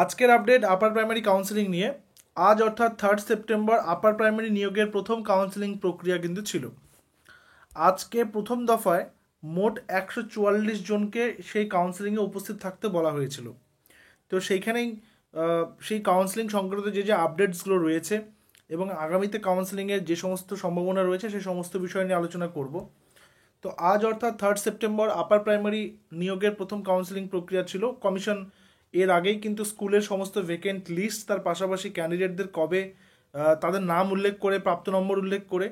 আজকের update upper primary counselling নিয়ে। আজ অর্থাৎ 3 সেপ্টেম্বর আপার প্রাইমারি নিয়োগের প্রথম কাউন্সেলিং প্রক্রিয়া কিন্তু ছিল। আজকে প্রথম দফায় মোট 144 জনকে সেই কাউন্সেলিংয়ে উপস্থিত থাকতে বলা হয়েছিল। তো সেইখানেই সেই কাউন্সেলিং সংক্রান্ত যে আপডেটসগুলো রয়েছে এবং আগামীতে কাউন্সেলিংয়ের যে সমস্ত সম্ভাবনা রয়েছে সেই সমস্ত বিষয় নিয়ে আলোচনা করব। তো আজ অর্থাৎ 3 সেপ্টেম্বর আপার প্রাইমারি নিয়োগের প্রথম কাউন্সেলিং প্রক্রিয়া ছিল। কমিশন এর আগেই কিন্তু স্কুলের সমস্ত ভ্যাকেন্ট লিস্ট, তার পাশাপাশি ক্যান্ডিডেটদের কবে তাদের নাম উল্লেখ করে, প্রাপ্ত নম্বর উল্লেখ করে,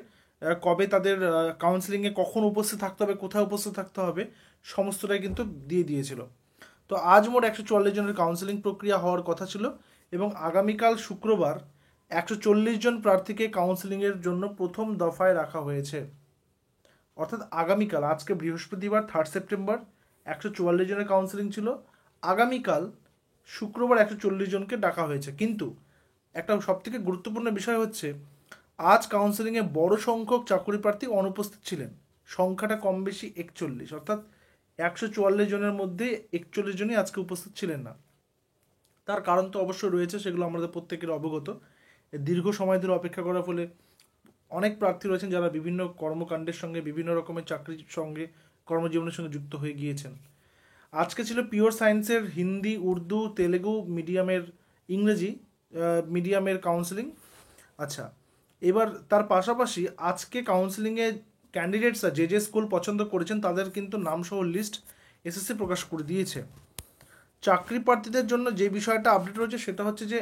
কবে তাদের কাউন্সেলিংয়ে কখন উপস্থিত থাকতে হবে, কোথায় উপস্থিত থাকতে হবে, সমস্তটাই কিন্তু দিয়ে দিয়েছিল। তো আজ মোট 144 জনের কাউন্সেলিং প্রক্রিয়া হওয়ার কথা ছিল এবং আগামীকাল শুক্রবার 140 জন প্রার্থীকে কাউন্সেলিংয়ের জন্য প্রথম দফায় রাখা হয়েছে। অর্থাৎ আগামীকাল, আজকে বৃহস্পতিবার 3 সেপ্টেম্বর 144 জনের কাউন্সেলিং ছিল, আগামীকাল শুক্রবার 140 জনকে ডাকা হয়েছে। কিন্তু একটা সবথেকে গুরুত্বপূর্ণ বিষয় হচ্ছে আজ কাউন্সেলিংয়ে বড় সংখ্যক চাকরি প্রার্থী অনুপস্থিত ছিলেন। সংখ্যাটা কম বেশি 41, অর্থাৎ 144 জনের মধ্যে 41 জনই আজকে উপস্থিত ছিলেন না। তার কারণ তো অবশ্যই রয়েছে, সেগুলো আমাদের প্রত্যেকের অবগত। দীর্ঘ সময় ধরে অপেক্ষা করার ফলে অনেক প্রার্থী রয়েছেন যারা বিভিন্ন কর্মকাণ্ডের সঙ্গে, বিভিন্ন রকমের চাকরির সঙ্গে, কর্মজীবনের সঙ্গে যুক্ত হয়ে গিয়েছেন। আজকে ছিল পিওর সায়েন্সের হিন্দি, উর্দু, তেলেগু মিডিয়ামের, ইংরেজি মিডিয়ামের কাউন্সেলিং। আচ্ছা, এবার তার পাশাপাশি আজকে কাউন্সেলিংয়ে ক্যান্ডিডেটসরা যে স্কুল পছন্দ করেছেন তাদের কিন্তু নামসহ লিস্ট এসএসসি প্রকাশ করে দিয়েছে। চাকরি প্রার্থীদের জন্য যে বিষয়টা আপডেট রয়েছে সেটা হচ্ছে যে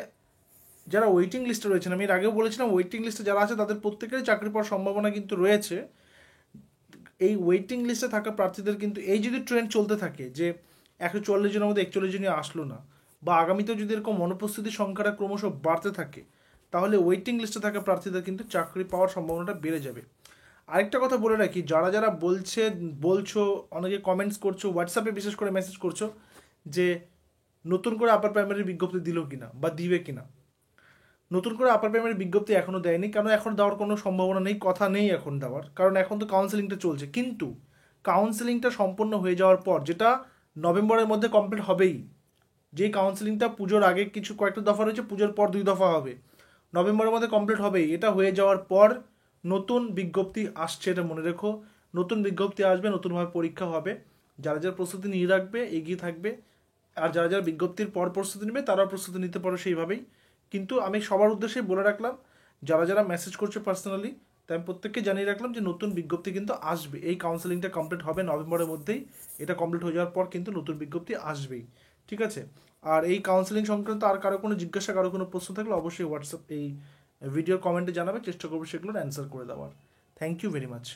যারা ওয়েটিং লিস্টে রয়েছেন, আমি এর আগেও বলেছিলাম ওয়েটিং লিস্টে যারা আছে তাদের প্রত্যেকেরই চাকরি পাওয়ার সম্ভাবনা কিন্তু রয়েছে। এই ওয়েটিং লিস্টে থাকা প্রার্থীদের কিন্তু এই যদি ট্রেন্ড চলতে থাকে যে 144 জনের মধ্যে 41 জনই আসলো না, বা আগামীতেও যদি এরকম অনুপস্থিতির সংখ্যাটা ক্রমশ বাড়তে থাকে, তাহলে ওয়েটিং লিস্টে থাকা প্রার্থীদের কিন্তু চাকরি পাওয়ার সম্ভাবনাটা বেড়ে যাবে। আরেকটা কথা বলে রাখি, যারা যারা বলছো, অনেকে কমেন্টস করছো, হোয়াটসঅ্যাপে বিশেষ করে মেসেজ করছো যে নতুন করে আপার প্রাইমারি বিজ্ঞপ্তি দিল কিনা বা দিবে কিনা। নতুন করে আপার প্রাইমারি বিজ্ঞপ্তি এখনও দেয়নি, কারণ এখন দেওয়ার কোনো সম্ভাবনা নেই, কথা নেই এখন দেওয়ার, কারণ এখন তো কাউন্সেলিংটা চলছে। কিন্তু কাউন্সেলিংটা সম্পন্ন হয়ে যাওয়ার পর, যেটা নভেম্বরের মধ্যে কমপ্লিট হবেই, যে কাউন্সেলিংটা পুজোর আগে কিছু কয়েকটা দফা রয়েছে, পুজোর পর 2 দফা হবে, নভেম্বরের মধ্যে কমপ্লিট হবেই। এটা হয়ে যাওয়ার পর নতুন বিজ্ঞপ্তি আসছে, এটা মনে রেখো। নতুন বিজ্ঞপ্তি আসবে, নতুনভাবে পরীক্ষা হবে। যারা যারা প্রস্তুতি নিয়ে রাখবে, এগিয়ে থাকবে, আর যারা যারা বিজ্ঞপ্তির পর প্রস্তুতি নেবে তারাও প্রস্তুতি নিতে পারো সেইভাবেই। কিন্তু আমি সবার উদ্দেশ্যে বলে রাখলাম, যারা যারা মেসেজ করছে পার্সোনালি, তাই আমি প্রত্যেককে জানিয়ে রাখলাম যে নতুন বিজ্ঞপ্তি কিন্তু আসবে। এই কাউন্সেলিংটা কমপ্লিট হবে নভেম্বরের মধ্যেই, এটা কমপ্লিট হয়ে যাওয়ার পর কিন্তু নতুন বিজ্ঞপ্তি আসবেই। ঠিক আছে? আর এই কাউন্সেলিং সংক্রান্ত আর কারো কোনো জিজ্ঞাসা, কারো কোনো প্রশ্ন থাকলে অবশ্যই হোয়াটসঅ্যাপ এই ভিডিওর কমেন্টে জানাবে, চেষ্টা করবো সেগুলোর অ্যান্সার করে দেওয়ার। Thank you very much.